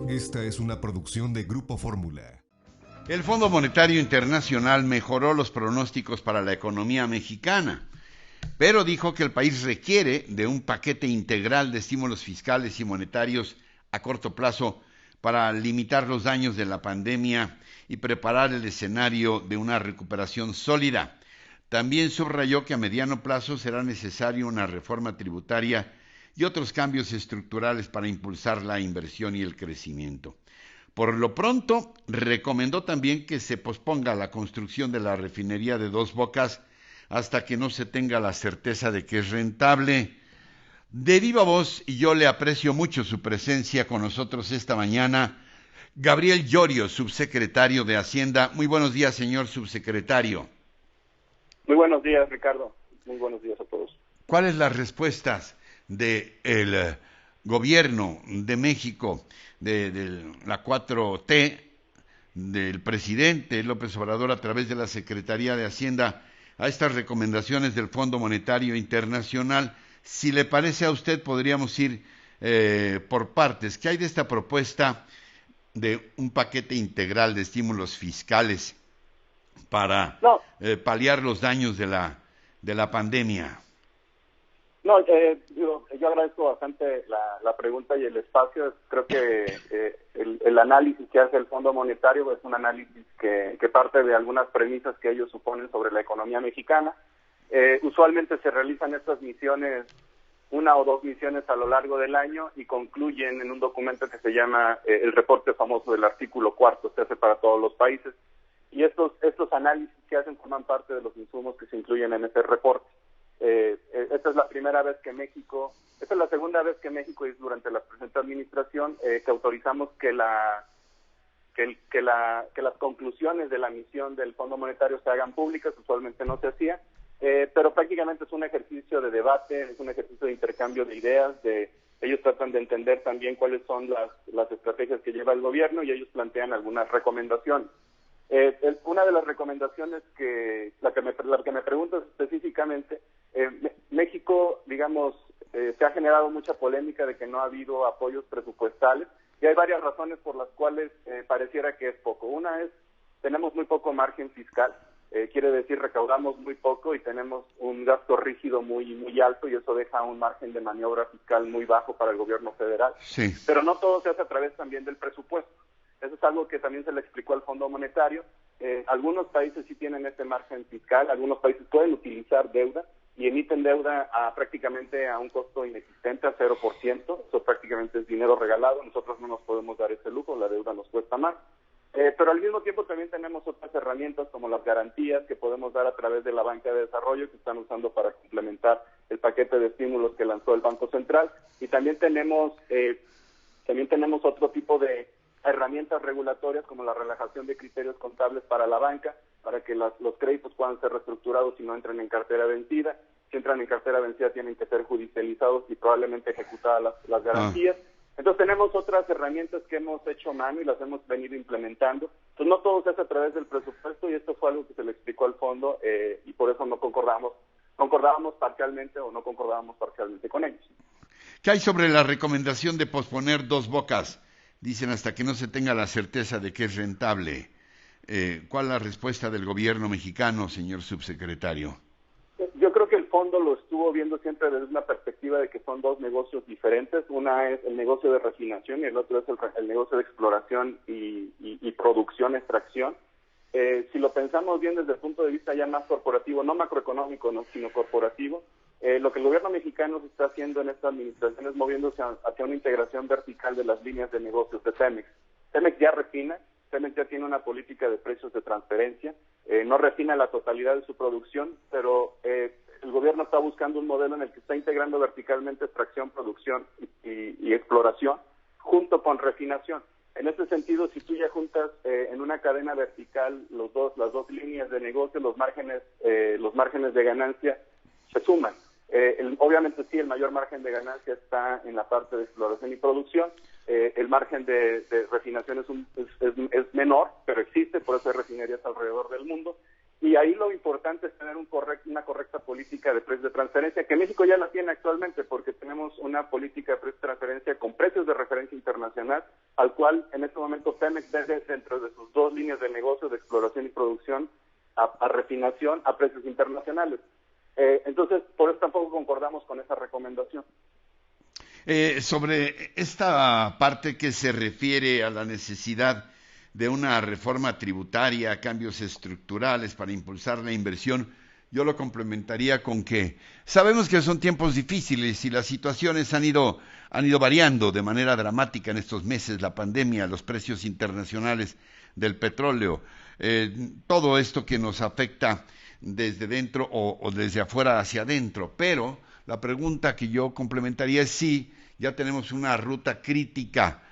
Esta es una producción de Grupo Fórmula. El Fondo Monetario Internacional mejoró los pronósticos para la economía mexicana, pero dijo que el país requiere de un paquete integral de estímulos fiscales y monetarios a corto plazo para limitar los daños de la pandemia y preparar el escenario de una recuperación sólida. También subrayó que a mediano plazo será necesaria una reforma tributaria y otros cambios estructurales para impulsar la inversión y el crecimiento. Por lo pronto, recomendó también que se posponga la construcción de la refinería de Dos Bocas hasta que no se tenga la certeza de que es rentable. De viva voz, y yo le aprecio mucho su presencia con nosotros esta mañana, Gabriel Llorio, subsecretario de Hacienda. Muy buenos días, señor subsecretario. Muy buenos días, Ricardo. Muy buenos días a todos. ¿Cuáles las respuestas del gobierno de México, de la 4T, del presidente López Obrador a través de la Secretaría de Hacienda a estas recomendaciones del Fondo Monetario Internacional? Si le parece a usted, podríamos ir por partes. ¿Qué hay de esta propuesta de un paquete integral de estímulos fiscales para paliar los daños de la pandemia? Yo agradezco bastante la pregunta y el espacio. Creo que el análisis que hace el Fondo Monetario es un análisis que parte de algunas premisas que ellos suponen sobre la economía mexicana. Usualmente se realizan estas misiones, una o dos misiones a lo largo del año, y concluyen en un documento que se llama el reporte famoso del artículo 4, se hace para todos los países, y estos análisis que hacen forman parte de los insumos que se incluyen en ese reporte. Esta es la primera vez que México, esta es la segunda vez que México, y durante la presente administración, que autorizamos que las conclusiones de la misión del Fondo Monetario se hagan públicas. Usualmente no se hacía, pero prácticamente es un ejercicio de debate, es un ejercicio de intercambio de ideas. Ellos tratan de entender también cuáles son las estrategias que lleva el gobierno, y ellos plantean algunas recomendaciones. Una de las recomendaciones la que me preguntas específicamente, México, digamos, se ha generado mucha polémica de que no ha habido apoyos presupuestales, y hay varias razones por las cuales pareciera que es poco. Una es, tenemos muy poco margen fiscal, quiere decir recaudamos muy poco y tenemos un gasto rígido muy alto, y eso deja un margen de maniobra fiscal muy bajo para el gobierno federal. Sí. Pero no todo se hace a través también del presupuesto. Eso es algo que también se le explicó al Fondo Monetario. Algunos países sí tienen este margen fiscal, algunos países pueden utilizar deuda y emiten deuda prácticamente a un costo inexistente, a 0%. Eso prácticamente es dinero regalado. Nosotros no nos podemos dar ese lujo, la deuda nos cuesta más. Pero al mismo tiempo también tenemos otras herramientas como las garantías que podemos dar a través de la banca de desarrollo, que están usando para complementar el paquete de estímulos que lanzó el Banco Central. Y también tenemos otro tipo de herramientas regulatorias como la relajación de criterios contables para la banca, para que los créditos puedan ser reestructurados y no entren en cartera vencida. Si entran en cartera vencida tienen que ser judicializados y probablemente ejecutadas las garantías. Entonces tenemos otras herramientas que hemos hecho mano y las hemos venido implementando. Entonces no todo se hace a través del presupuesto, y esto fue algo que se le explicó al fondo, y por eso no concordábamos parcialmente o no concordábamos parcialmente con ellos. ¿Qué hay sobre la recomendación de posponer Dos Bocas? Dicen hasta que no se tenga la certeza de que es rentable. ¿Cuál es la respuesta del gobierno mexicano, señor subsecretario? Yo creo que el fondo lo estuvo viendo siempre desde una perspectiva de que son dos negocios diferentes. Una es el negocio de refinación y el otro es el negocio de exploración y producción, extracción. Si lo pensamos bien desde el punto de vista ya más corporativo, no macroeconómico, sino corporativo, lo que el gobierno mexicano se está haciendo en esta administración es moviéndose hacia una integración vertical de las líneas de negocios de Pemex. Pemex ya refina, Pemex ya tiene una política de precios de transferencia, no refina la totalidad de su producción, pero el gobierno está buscando un modelo en el que está integrando verticalmente extracción, producción y exploración junto con refinación. En ese sentido, si tú ya juntas en una cadena vertical las dos líneas de negocio, los márgenes de ganancia se suman. Obviamente sí, el mayor margen de ganancia está en la parte de exploración y producción. El margen de refinación es menor, pero existe, por eso hay refinerías alrededor del mundo. Y ahí lo importante es tener una correcta política de precios de transferencia, que México ya la tiene actualmente, porque tenemos una política de precios de transferencia con precios de referencia internacional internacional, al cual en este momento Pemex vende dentro de sus dos líneas de negocio de exploración y producción a refinación a precios internacionales. Entonces, por eso tampoco concordamos con esa recomendación. Sobre esta parte que se refiere a la necesidad de una reforma tributaria, cambios estructurales para impulsar la inversión, yo lo complementaría con que sabemos que son tiempos difíciles y las situaciones han ido variando de manera dramática en estos meses, la pandemia, los precios internacionales del petróleo, todo esto que nos afecta desde dentro o desde afuera hacia adentro, pero la pregunta que yo complementaría es si ya tenemos una ruta crítica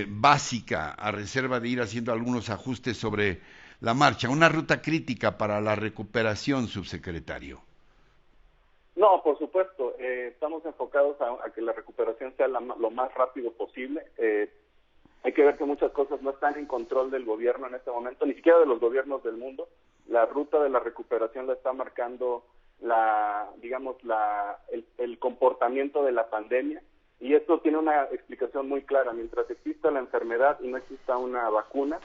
básica, a reserva de ir haciendo algunos ajustes sobre la marcha, una ruta crítica para la recuperación, subsecretario. No, por supuesto, estamos enfocados a que la recuperación sea lo más rápido posible. Hay que ver que muchas cosas no están en control del gobierno en este momento, ni siquiera de los gobiernos del mundo. La ruta de la recuperación la está marcando el comportamiento de la pandemia, y esto tiene una explicación muy clara. Mientras exista la enfermedad y no exista una vacuna,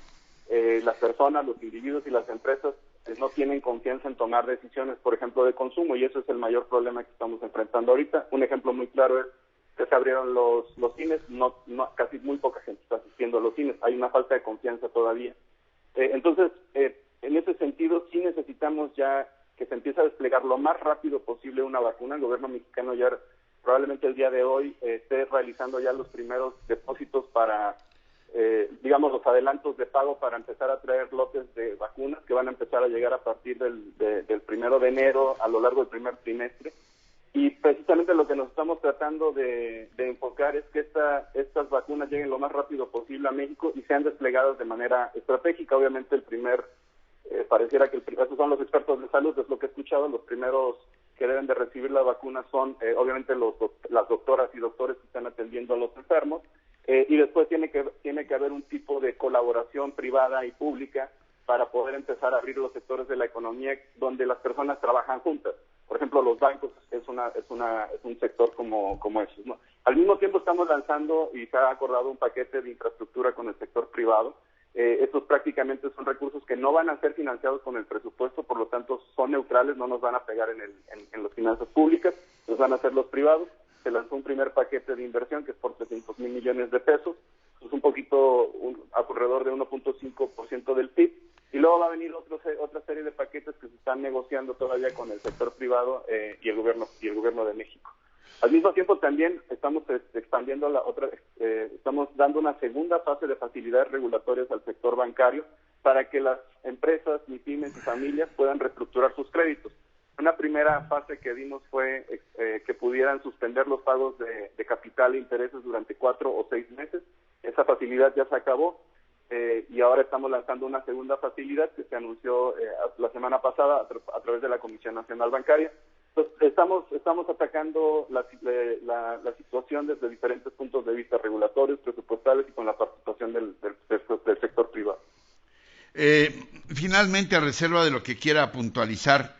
las personas, los individuos y las empresas no tienen confianza en tomar decisiones, por ejemplo, de consumo, y eso es el mayor problema que estamos enfrentando ahorita. Un ejemplo muy claro es que se abrieron los cines, casi muy poca gente está asistiendo a los cines, hay una falta de confianza todavía. Entonces, en ese sentido, sí necesitamos ya que se empiece a desplegar lo más rápido posible una vacuna. El gobierno mexicano ya probablemente el día de hoy esté realizando ya los primeros depósitos para, los adelantos de pago para empezar a traer lotes de vacunas que van a empezar a llegar a partir del 1 de enero a lo largo del primer trimestre. Y precisamente lo que nos estamos tratando de enfocar es que estas vacunas lleguen lo más rápido posible a México y sean desplegadas de manera estratégica. Obviamente pareciera que esos son los expertos de salud, es lo que he escuchado, los primeros que deben de recibir la vacuna son obviamente las doctoras y doctores que están atendiendo a los enfermos, y después tiene que haber un tipo de colaboración privada y pública para poder empezar a abrir los sectores de la economía donde las personas trabajan juntas. Por ejemplo, los bancos es un sector como esos, ¿no? Al mismo tiempo estamos lanzando y se ha acordado un paquete de infraestructura con el sector privado. Estos prácticamente son recursos que no van a ser financiados con el presupuesto, por lo tanto son neutrales, no nos van a pegar en las finanzas públicas, nos van a hacer los privados. Se lanzó un primer paquete de inversión que es por 300,000 millones de pesos, es alrededor de 1.5% del PIB, y luego va a venir otra serie de paquetes que se están negociando todavía con el sector privado y el gobierno de México. Al mismo tiempo también estamos expandiendo estamos dando una segunda fase de facilidades regulatorias al sector bancario para que las empresas, MIPYMES y familias puedan reestructurar sus créditos. Una primera fase que dimos fue que pudieran suspender los pagos de capital e intereses durante 4 o 6 meses. Esa facilidad ya se acabó y ahora estamos lanzando una segunda facilidad que se anunció la semana pasada a través de la Comisión Nacional Bancaria. Entonces, estamos atacando la situación desde diferentes puntos de vista, regulatorios, presupuestales y con la participación del sector privado. Finalmente, a reserva de lo que quiera puntualizar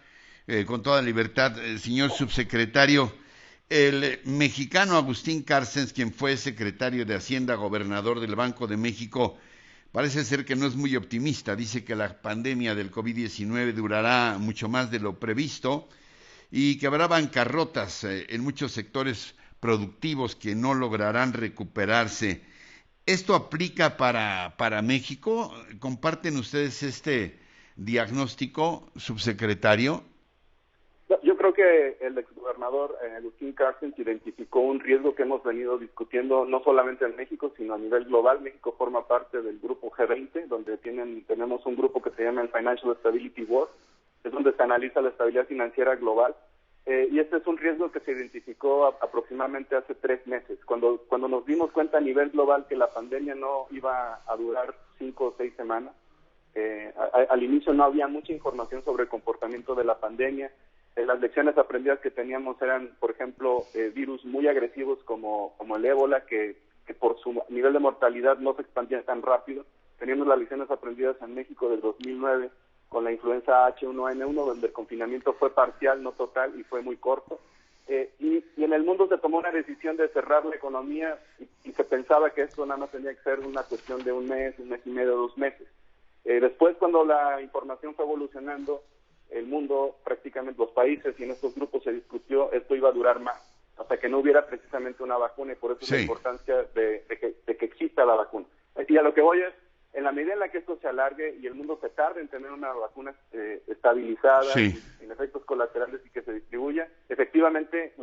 con toda libertad, señor subsecretario, el mexicano Agustín Carstens, quien fue secretario de Hacienda, gobernador del Banco de México, parece ser que no es muy optimista. Dice que la pandemia del COVID-19 durará mucho más de lo previsto y que habrá bancarrotas en muchos sectores productivos que no lograrán recuperarse. ¿Esto aplica para México? ¿Comparten ustedes este diagnóstico, subsecretario? Yo creo que el exgobernador Agustín Carstens identificó un riesgo que hemos venido discutiendo no solamente en México, sino a nivel global. México forma parte del grupo G20, donde tenemos un grupo que se llama el Financial Stability Board, es donde se analiza la estabilidad financiera global, y este es un riesgo que se identificó aproximadamente hace 3 meses, cuando nos dimos cuenta a nivel global que la pandemia no iba a durar 5 o 6 semanas. Al inicio no había mucha información sobre el comportamiento de la pandemia. Las lecciones aprendidas que teníamos eran, por ejemplo, virus muy agresivos como el ébola, que por su nivel de mortalidad no se expandía tan rápido. Teníamos las lecciones aprendidas en México del 2009 con la influenza H1N1, donde el confinamiento fue parcial, no total, y fue muy corto. Y en el mundo se tomó una decisión de cerrar la economía y se pensaba que esto nada más tenía que ser una cuestión de un mes y medio, 2 meses. Después, cuando la información fue evolucionando, el mundo, prácticamente los países y en estos grupos se discutió, esto iba a durar más, hasta que no hubiera precisamente una vacuna, y por eso es la importancia de que exista la vacuna. Y a lo que voy es, en la medida en la que esto se alargue y el mundo se tarde en tener una vacuna estabilizada, sin efectos colaterales y que se distribuya, efectivamente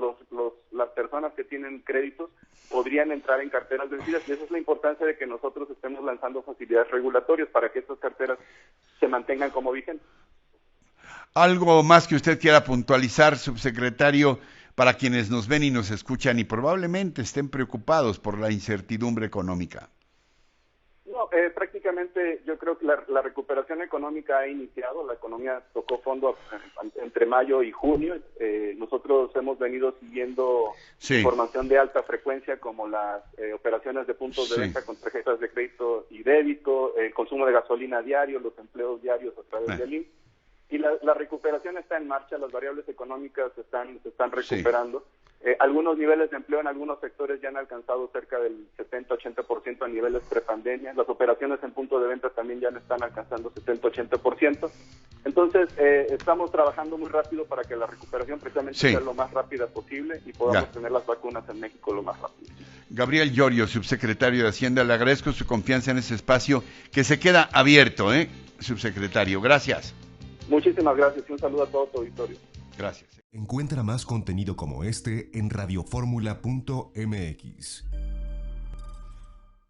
las personas que tienen créditos podrían entrar en carteras vencidas, y esa es la importancia de que nosotros estemos lanzando facilidades regulatorias para que estas carteras se mantengan como vigentes. ¿Algo más que usted quiera puntualizar, subsecretario, para quienes nos ven y nos escuchan y probablemente estén preocupados por la incertidumbre económica? No, prácticamente yo creo que la recuperación económica ha iniciado, la economía tocó fondo entre mayo y junio. Nosotros hemos venido siguiendo información de alta frecuencia como las operaciones de puntos de venta con tarjetas de crédito y débito, el consumo de gasolina diario, los empleos diarios a través del IMSS. Y la recuperación está en marcha, las variables económicas se están recuperando. Algunos niveles de empleo en algunos sectores ya han alcanzado cerca del 70-80% a niveles prepandemia. Las operaciones en punto de venta también ya están alcanzando 70-80%. Entonces, estamos trabajando muy rápido para que la recuperación precisamente sea lo más rápida posible y podamos tener las vacunas en México lo más rápido. Gabriel Llorio, subsecretario de Hacienda, le agradezco su confianza en ese espacio que se queda abierto, subsecretario. Gracias. Muchísimas gracias y un saludo a todo tu auditorio. Gracias. Encuentra más contenido como este en radioformula.mx.